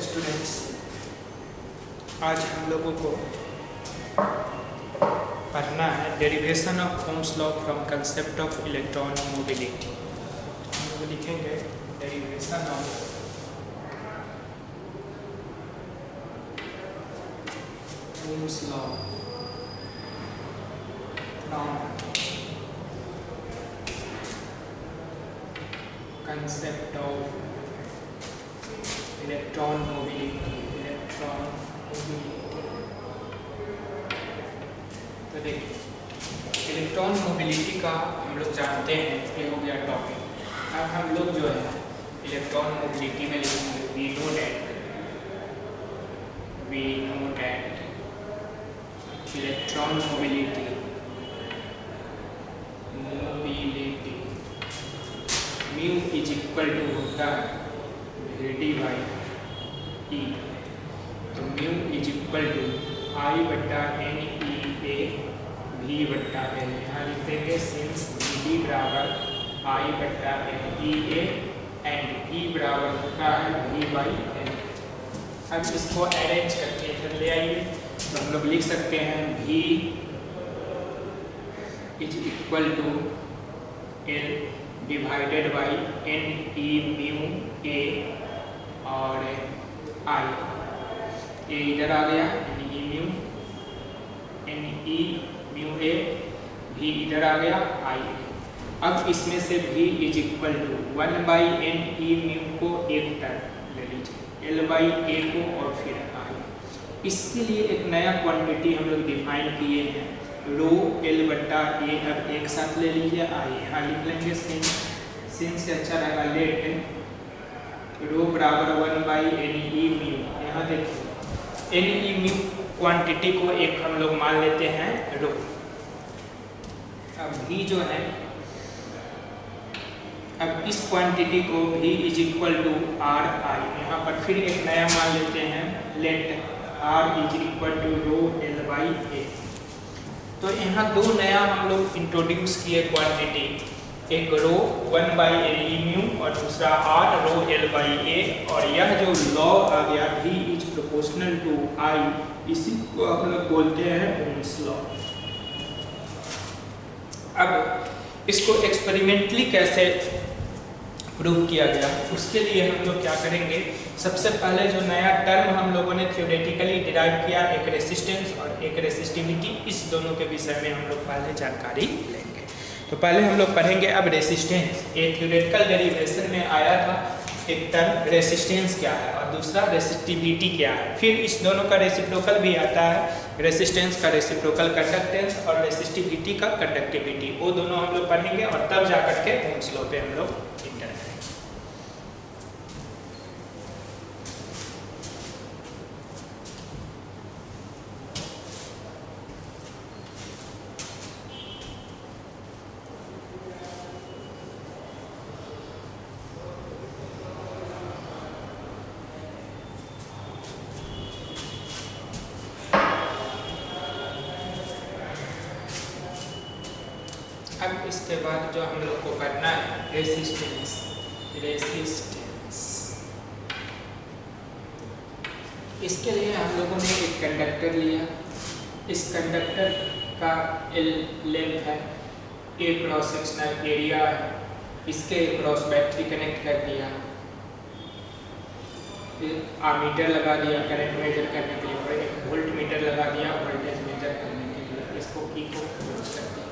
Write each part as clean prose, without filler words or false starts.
Students, आज हम लोगों को पढ़ना है derivation of Ohm's law from concept of electron mobility. हम लोग लिखेंगे derivation of Ohm's law from concept of electron mobility. तो देखिए, इलेक्ट्रॉन मोबिलिटी का हम लोग जानते हैं, ये हो गया टॉपिक। अब हम लोग जो है इलेक्ट्रॉन मोबिलिटी में लिखेंगे we know that electron mobility mu is equal to होता है डी बाई ई। तो mu is equal to I बट्टा एन ई ए वी बट्टा एल। यहाँ लिख देंगे सिंस डी बराबर आई बट्टा एन ई ए एंड ई बराबर होता है वी बाई एल। अब इसको अरेंज करके इधर ले आइए, तो हम लोग लिख सकते हैं V is equal to L divided by N E mu A और आई। ये इधर आ गया एन ई म्यू ए, भी इधर आ गया आई। अब इसमें से भी is equal to 1 by N E mu को एक टर्म ले लीजिए, एल बाई ए को और फिर आई। इसके लिए एक नया क्वांटिटी हम लोग डिफाइन किए हैं, रो एल बट्टा ए। अब एक साथ ले लीजिए आई, यहाँ लिख लेंगे सिंस से अच्छा रहेगा लेट रो बराबर 1 बाई एन ई म्यू। यहाँ देखिए एन ई म्यू क्वांटिटी को एक हम लोग मान लेते हैं रो। अब भी जो है, अब इस क्वांटिटी को भी is equal to R I. यहाँ पर फिर एक नया मान लेते हैं let R is equal to rho L by A. तो यहाँ दो नया हम लोग इंट्रोड्यूस किए क्वांटिटी, एक रो 1 बाई एन ई म्यू और दूसरा आर रो एल बाई ए। और यह जो लॉ आ गया भी इज प्रोपोर्शनल टू आई, इसी को हम लोग बोलते हैं ओम्स लॉ। अब इसको एक्सपेरिमेंटली कैसे प्रूव किया गया, उसके लिए हम लोग क्या करेंगे, सबसे पहले जो नया टर्म हम लोगों ने थ्योरेटिकली डिराइव किया, एक रेसिस्टेंस और एक रेसिस्टिविटी, इस दोनों के विषय में हम लोग पहले जानकारी लेंगे। तो पहले हम लोग पढ़ेंगे अब रेसिस्टेंस। एक थ्योरेटिकल डेरिवेशन में आया था एक टर्म रेसिस्टेंस क्या है और दूसरा रेसिस्टिविटी क्या है। फिर इस दोनों का रेसिप्रोकल भी आता है, रेसिस्टेंस का रेसिप्रोकल कंडक्टेंस और रेसिस्टिविटी का कंडक्टिविटी। वो दोनों हम लोग पढ़ेंगे और तब जाकर के ओम्स लॉ पे हम लोग इंटर करेंगे। अब इसके बाद जो हम लोग को करना है रेसिस्टेंस। इसके लिए हम लोगों ने एक कंडक्टर लिया, इस कंडक्टर का एल लेंथ है, ए क्रॉस सेक्शनल एरिया है, इसके क्रॉस बैटरी कनेक्ट कर दिया, आमीटर लगा दिया करंट मेजर करने के लिए, और एक वोल्ट मीटर लगा दिया वोल्टेज मेजर करने के लिए। इसको की को क्लोज कर दिया।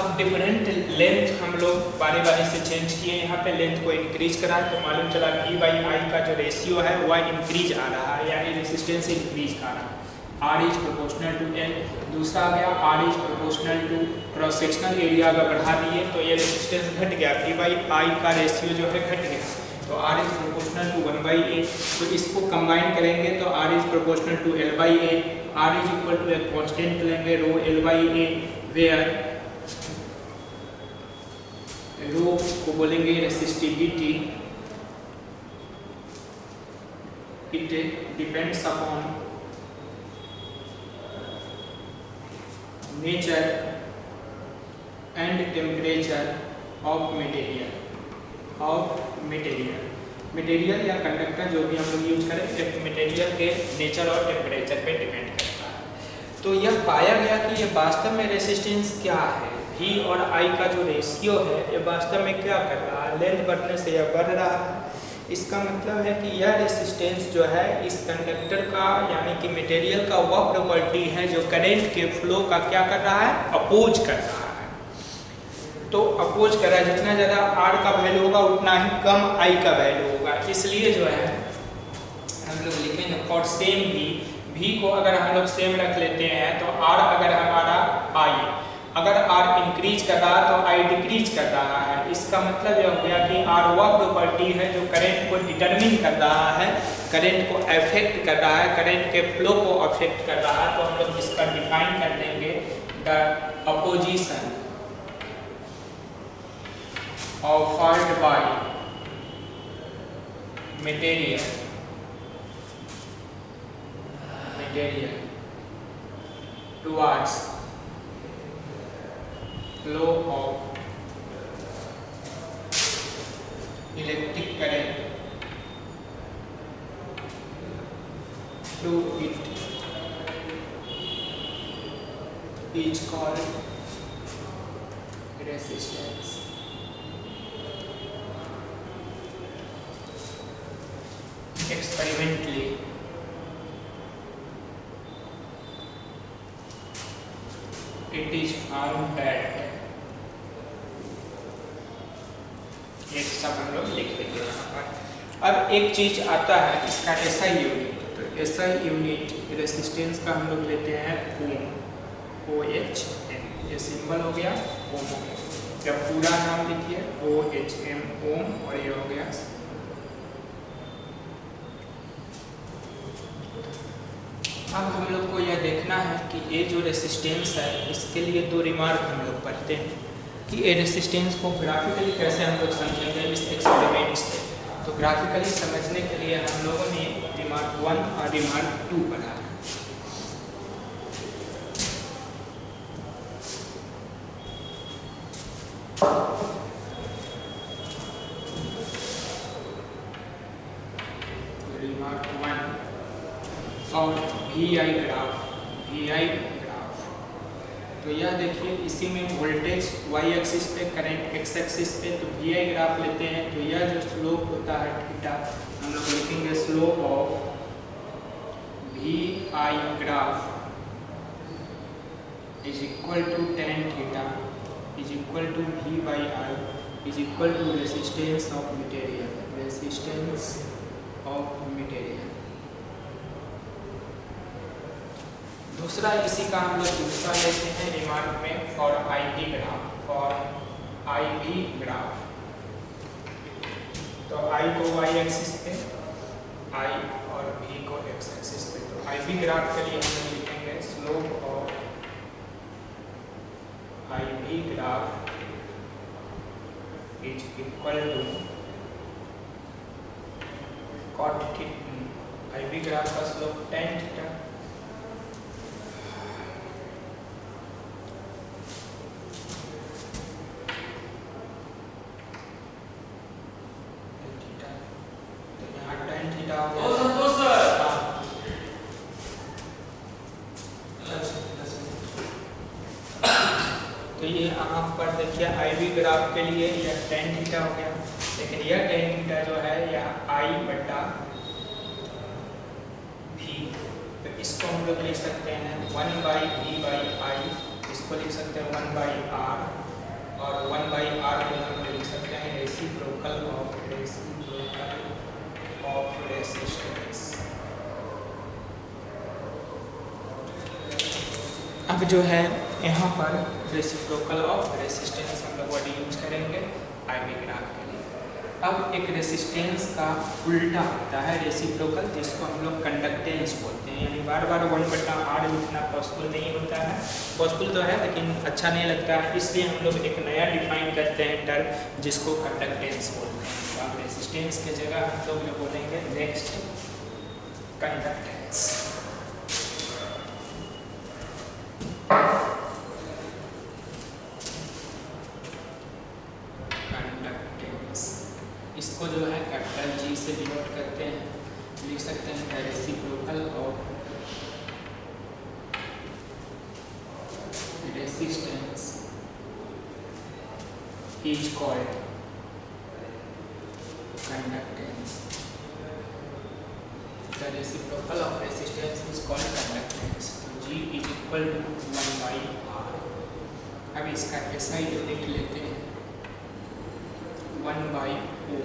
अब डिफरेंट लेंथ हम लोग बारी बारी से चेंज किए, यहाँ पे लेंथ को इंक्रीज करा तो मालूम चला V बाई आई का जो रेशियो है वह इंक्रीज आ रहा है, यानी रेसिस्टेंस इंक्रीज आ रहा है। R is proportional to L। दूसरा आ गया R is proportional to cross sectional area अगर बढ़ा दिए तो ये रेसिस्टेंस घट गया, V बाई आई का रेशियो जो है घट गया, तो R is proportional to 1 by A. तो इसको कंबाइन करेंगे तो R is proportional to L by A. R is equal to एक कॉन्स्टेंट लेंगे rho L by A, where rho को बोलेंगे resistivity, it depends upon nature and temperature of material. Material या conductor जो भी हम लोग यूज करें मटेरियल के नेचर और टेम्परेचर पे डिपेंड करता है। तो यह पाया गया कि ये वास्तव में रेसिस्टेंस क्या है, V और I का जो रेशियो है ये वास्तव में क्या कर रहा है, लेंथ बढ़ने से यह बढ़ रहा है। इसका मतलब है कि यह रेसिस्टेंस जो है इस कंडक्टर का यानी कि मटेरियल का वह प्रॉपर्टी है जो करंट के फ्लो का क्या कर रहा है, अपोज कर रहा है। तो अपोज कर रहा है, जितना ज़्यादा R का वैल्यू होगा उतना ही कम I का वैल्यू होगा। इसलिए जो है हम लोग लिखेंगे फॉर सेम V को अगर हम लोग सेम रख लेते हैं तो R अगर हमारा I अगर R इंक्रीज कर रहा है तो I डिक्रीज कर रहा है। इसका मतलब यह हो गया कि R वह प्रॉपर्टी है जो करंट को डिटरमिन कर रहा है, करंट को अफेक्ट कर रहा है, करंट के फ्लो को अफेक्ट कर रहा है। तो हम लोग इसका डिफाइन कर देंगे the opposition offered by material towards flow of electric current to it is called resistance. Experimentally, it is found that एक सब हम लोग लिख देंगे यहाँ पर। अब एक चीज आता है इसका SI यूनिट, तो SI यूनिट रेसिस्टेंस का हम लोग लेते हैं ओम, OHM। ये सिंबल हो गया ओम हो गया। जब पूरा नाम लिखिए OHM ओम, और ये हो गया। अब हम लोग को यह देखना है कि ये जो रेसिस्टेंस है इसके लिए दो रिमार्क हम लोग पढ़ते हैं कि ये रेसिस्टेंस को ग्राफिकली कैसे हम लोग समझेंगे इस एक्सपेरिमेंट से। तो ग्राफिकली समझने के लिए हम लोगों ने रिमार्क 1 और रिमार्क 2 पढ़ा है। रिमार्क 1 और VI ग्राफ, तो यह देखिए इसी में वोल्टेज y एक्सिस पे, करंट x एक्सिस पे, तो VI ग्राफ लेते हैं। तो यह जो स्लोप होता है थीटा, हम लोग लिखेंगे slope of VI graph is equal to tan theta is equal to V/I is equal to resistance of material, resistance of material. दूसरा इसी का हम लोग दूसरा लेते हैं रिमार्क में for IV graph, for IV graph. तो I को y एक्सिस पे, I और V को x एक्सिस पे। तो IV ग्राफ के लिए हम लोग लिखेंगे slope of IV graph is equal to cot theta. IV graph का स्लोप tan थीटा तो ये यहाँ पर देखिए IV ग्राफ के लिए यह tan थीटा हो गया, लेकिन यह tan थीटा जो है यह I बटा V। तो इसको हम लोग लिख सकते हैं 1/V/I, इसको लिख सकते हैं 1/R, और 1/R को हम लोग लिख सकते हैं रेसिप्रोकल ऑफ रेसिस्टेंस। अब जो है यहाँ पर रेसिप्रोकल ऑफ रेसिस्टेंस हम लोग वर्ड यूज करेंगे IV ग्राफ के लिए। अब एक रेसिस्टेंस का उल्टा होता है रेसिप्रोकल, जिसको हम लोग कंडक्टेंस बोलते हैं। यानी बार बार 1/R लिखना पॉसिबल नहीं होता है, पॉसिबल तो है लेकिन अच्छा नहीं लगता है, इसलिए हम लोग एक नया डिफाइन करते हैं टर्म जिसको कंडक्टेंस बोलते हैं। तो अब रेसिस्टेंस की जगह हम लोग ये बोलेंगे नेक्स्ट कंडक्टेंस। इसको जो है कैपिटल G से डिनोट करते हैं, लिख सकते हैं the reciprocal of resistance is called conductance. The reciprocal of resistance is called conductance. G is equal to 1/R। अब इसका SI यूनिट लेते हैं 1/O,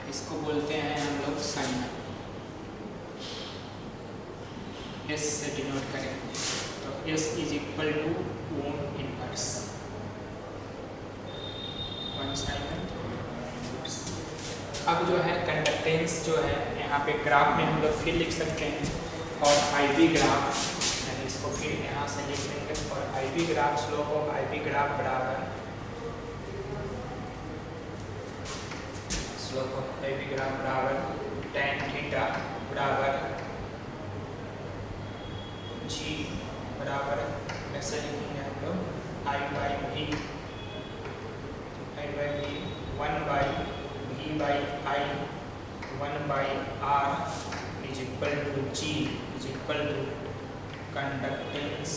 इसको बोलते हैं हम लोग साइन, S से डिनोट करेंगे तो S is equal to ohm inverse, 1 sine inverse. अब जो है कंडक्टेंस जो है यहाँ पे ग्राफ में हम लोग फिर लिख सकते हैं, और IV ग्राफ यानी इसको फिर यहाँ से लिख लेंगे, और IV graph slope of IV graph बराबर स्लोप ऑफ IV ग्राफ बराबर tan थीटा बराबर G बराबर ऐसे लिखेंगे हम लोग I by V 1/V/I 1/R is equal to G is equal to conductance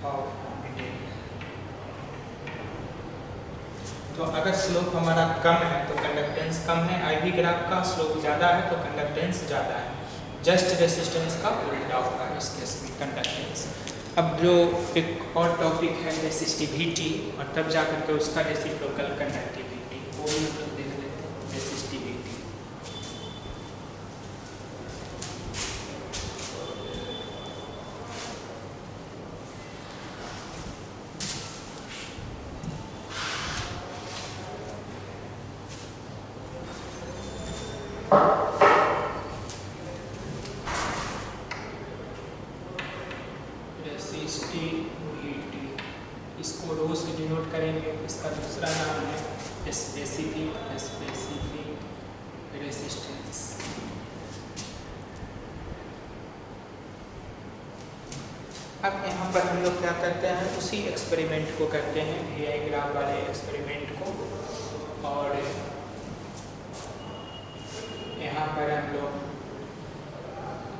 of material। तो अगर स्लोप हमारा कम है तो कंडक्टेंस कम है, IV ग्राफ का स्लोप ज़्यादा है तो कंडक्टेंस ज़्यादा है, जस्ट रेसिस्टेंस का उल्टा होगा इस केस में कंडक्टेंस। अब जो एक और टॉपिक है रेसिस्टिविटी, और तब जाकर के उसका रेसिप्रोकल कंडक्टिविटी, वो भी हम लोग देख लेते हैं। रेसिस्टिविटी इसको रो से डिनोट करेंगे, इसका दूसरा नाम है स्पेसिफिक रेसिस्टेंस। अब यहाँ पर हम लोग क्या करते हैं, उसी एक्सपेरिमेंट को करते हैं, VI ग्राफ वाले एक्सपेरिमेंट को, और यहाँ पर हम लोग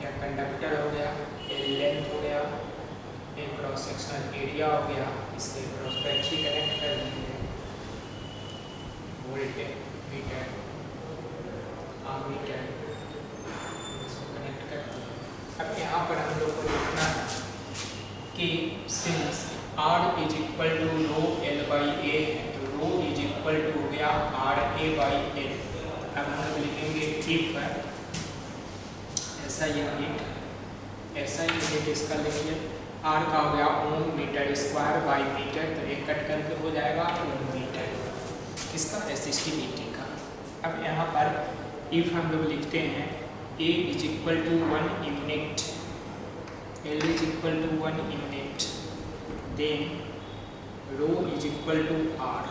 या कंडक्टर हो गया, लेंथ हो गया, एक क्रॉस सेक्शनल एरिया हो गया, इसके क्रॉस बैटरी कनेक्ट कर देंगे, वोल्टेज मीटर आमीटर इसको कनेक्ट कर देंगे। अब यहाँ पर हम लोग को लिखना है कि since R is equal to rho L by A है, तो रो इज इक्वल टू हो गया RA बाई L। अब हम लोग लिखेंगे इफ ऐसा यूनिट इसका लिखिए, R का हो गया ओम मीटर स्क्वायर बाई मीटर, तो एक कट करके हो जाएगा ओम मीटर, किसका रेसिस्टिविटी का। अब यहाँ पर इफ हम लोग लिखते हैं A is equal to 1 unit, L is equal to 1 unit, then rho is equal to R,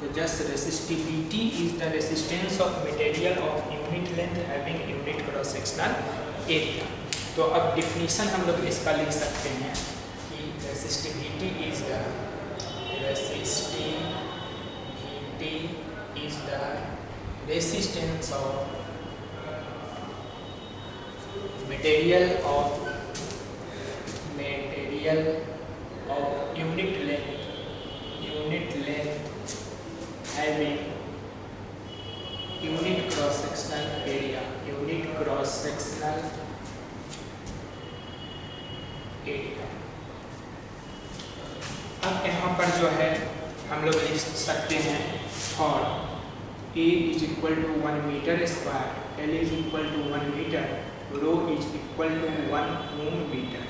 तो just resistivity is the resistance of material of unit length having unit cross sectional area. तो अब definition हम लोग इसका लिख सकते हैं कि resistivity is the resistance of material of unit length having unit cross sectional area, unit cross sectional area. अब यहाँ पर जो है हम लोग लिख सकते हैं for A is equal to 1 metre square, L is equal to 1 metre, rho is equal to 1 ohm metre.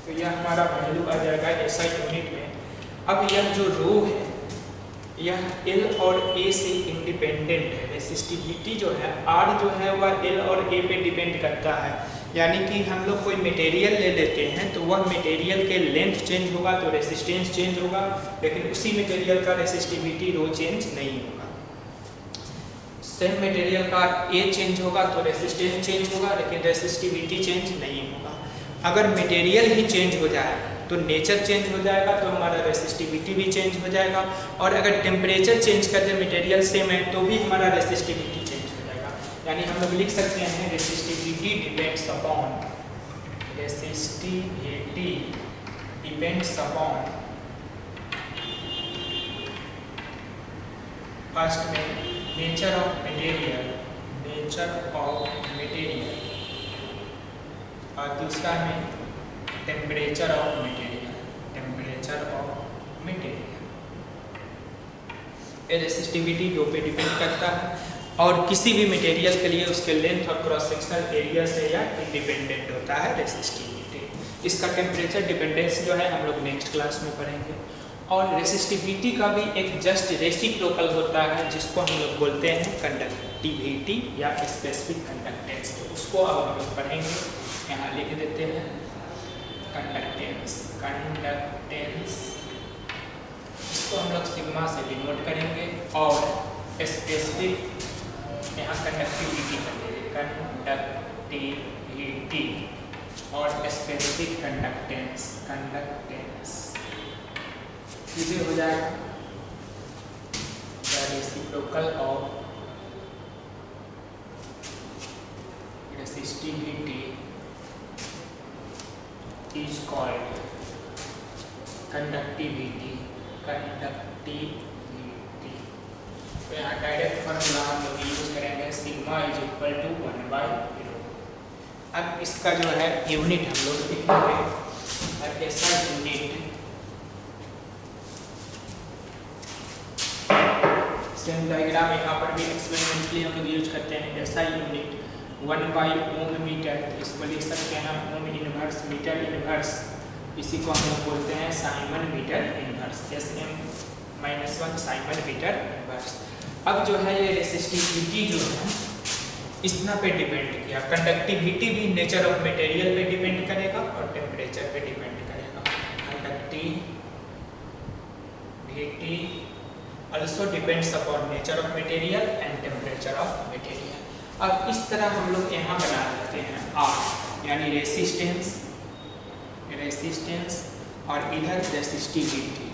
तो यह हमारा वैल्यू आ जाएगा ऐसा यूनिट में। अब यह जो रो है यह L और A से इंडिपेंडेंट है। रेसिस्टिविटी जो है R जो है वह L और A पे डिपेंड करता है, यानी कि हम लोग कोई मटेरियल ले लेते हैं तो वह मटेरियल के लेंथ चेंज होगा तो रेसिस्टेंस चेंज होगा, लेकिन उसी मटेरियल का रेसिस्टिविटी रो चेंज नहीं होगा। सेम मटेरियल का A चेंज होगा तो रेसिस्टेंस चेंज होगा, लेकिन रेसिस्टिविटी चेंज नहीं होगा। अगर मटेरियल ही चेंज हो जाए तो नेचर चेंज हो जाएगा तो हमारा रेसिस्टिविटी भी चेंज हो जाएगा, और अगर टेम्परेचर चेंज कर दे मटेरियल सेम है तो भी हमारा रेसिस्टिविटी चेंज हो जाएगा। यानी हम लोग लिख सकते हैं रेसिस्टिविटी डिपेंड्स अपॉन फर्स्ट में नेचर ऑफ मटेरियल और दूसरा में टेम्परेचर ऑफ मटेरियल। ये रेसिस्टिविटी दो पे डिपेंड करता है, और किसी भी मटेरियल के लिए उसके लेंथ और क्रॉस सेक्शनल एरिया से या इंडिपेंडेंट होता है रेसिस्टिविटी। इसका टेम्परेचर डिपेंडेंस जो है हम लोग नेक्स्ट क्लास में पढ़ेंगे। और रेसिस्टिविटी का भी एक जस्ट रेसिप्रोकल होता है जिसको हम लोग बोलते हैं कंडक्टिविटी या स्पेसिफिक कंडक्टेंस, तो उसको अब हम लोग पढ़ेंगे। यहाँ लिख देते हैं कंडक्टेंस, इसको हम लोग सिग्मा से डिनोट करेंगे, और स्पेसिफिक यहाँ कंडक्टिविटी और स्पेसिफिक कंडक्टेंस सीधे हो जाएगा reciprocal of resistivity is called conductivity. तो यहाँ डायरेक्ट फॉर्मूला हम लोग यूज करेंगे, सिग्मा इज इक्वल टू 1/ρ। अब इसका जो है यूनिट हम लोग लिखेंगे, और ऐसा यूनिट सेम डायग्राम यहाँ पर भी एक्सपेरिमेंट के लिए हम लोग यूज करते हैं। ऐसा यूनिट 1/ओम मीटर, इसको लिख सकते हैं हम ओम इनवर्स मीटर इनवर्स, इसी को हम लोग बोलते हैं siemens metre inverse, Sm-1 siemens metre inverse. अब जो है ये रेसिस्टिविटी जो है इतना पे डिपेंड किया, कंडक्टिविटी भी नेचर ऑफ मटेरियल पे डिपेंड करेगा और टेम्परेचर पे डिपेंड करेगा। Conductivity also depends upon nature of material and temperature of material। अब इस तरह हम लोग यहाँ बना लेते हैं R, यानी रेसिस्टेंस और इधर रेसिस्टिविटी।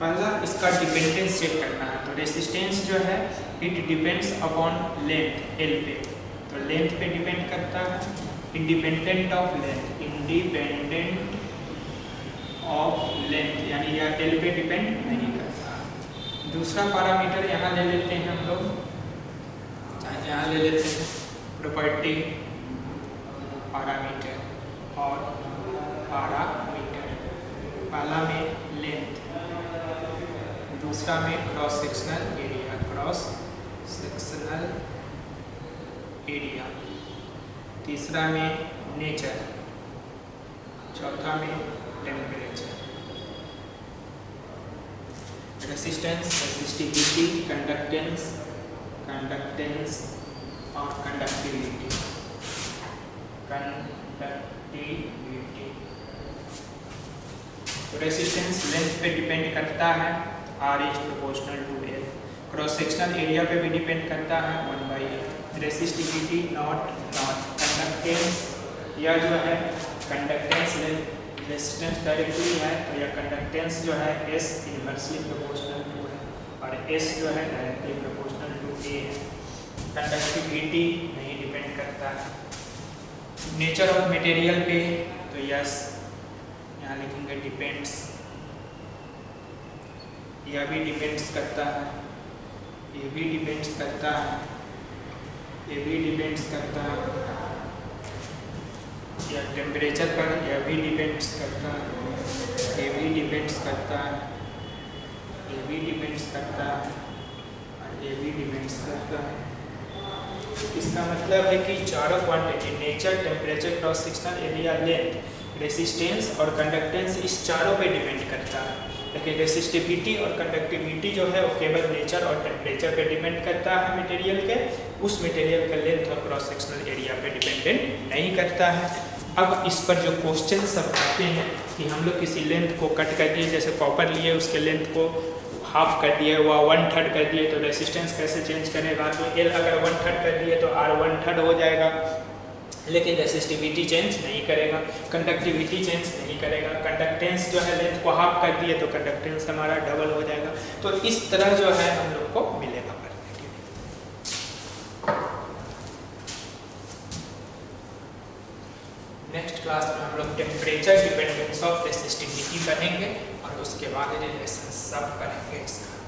पहला इसका डिपेंडेंस चेक करना है, तो रेसिस्टेंस जो है it depends upon length L पे, तो लेंथ पे डिपेंड करता है, इंडिपेंडेंट ऑफ लेंथ यानी यह L पे डिपेंड नहीं करता। दूसरा पैरामीटर यहाँ ले लेते हैं हम लोग, यहाँ ले लेते हैं प्रॉपर्टी पैरामीटर और पैरामीटर। पहला में लेंथ, दूसरा में क्रॉस सेक्शनल एरिया, तीसरा में नेचर, चौथा में टेम्परेचर। रेसिस्टेंस, रेसिस्टिविटी, कंडक्टेंस और कंडक्टिविटी। तो रेसिस्टेंस लेंथ पे डिपेंड करता है, R is proportional to L। Cross sectional area पे भी डिपेंड करता है 1/L। रेसिस्टिविटी नॉट कंडक्टेंस, या जो है कंडक्टेंस रेसिस्टेंस डायरेक्टली है तो यह कंडक्टेंस जो है S इनवर्सली प्रोपोर्शनल टू है, और S जो है डायरेक्टली प्रोपोर्शनल टू A है। कंडक्टिविटी नहीं डिपेंड करता है। नेचर ऑफ मटेरियल पे तो यस यहाँ लिखेंगे डिपेंड्स, यह भी डिपेंड्स करता है, ये भी डिपेंड्स करता है, ये भी डिपेंड्स करता है, या टेम्परेचर पर यह भी डिपेंड्स करता है, ये भी डिपेंड्स करता है, ये भी डिपेंड्स करता है, और ये भी डिपेंड्स करता है। इसका मतलब है कि चारों quantity nature, temperature, cross sectional area, length, resistance और कंडक्टेंस इस चारों पे डिपेंड करता है। लेकिन रेसिस्टिविटी और कंडक्टिविटी जो है वो केवल नेचर और टेम्परेचर पे डिपेंड करता है मटेरियल के, उस मटेरियल का लेंथ और क्रॉस सेक्शनल एरिया पे डिपेंडेंट नहीं करता है। अब इस पर जो क्वेश्चन सब आते हैं कि हम लोग किसी लेंथ को कट कर दिए, जैसे कॉपर लिए उसके लेंथ को हाफ कर दिए, वह 1/3 कर दिए, तो रेसिस्टेंस कैसे चेंज करेगा, तो L अगर 1/3 कर दिए तो R 1/3 हो जाएगा। लेकिन रेसिस्टिविटी चेंज नहीं करेगा, कंडक्टिविटी चेंज नहीं करेगा। कंडक्टेंस जो है लेंथ को हाफ कर दिए तो कंडक्टेंस हमारा डबल हो जाएगा। तो इस तरह जो है हम लोग को मिलेगा पढ़ने के लिए। नेक्स्ट क्लास में हम लोग टेम्परेचर डिपेंडेंस ऑफ रेसिस्टिविटी करेंगे और उसके बाद रिलेशन सब करेंगे इसका।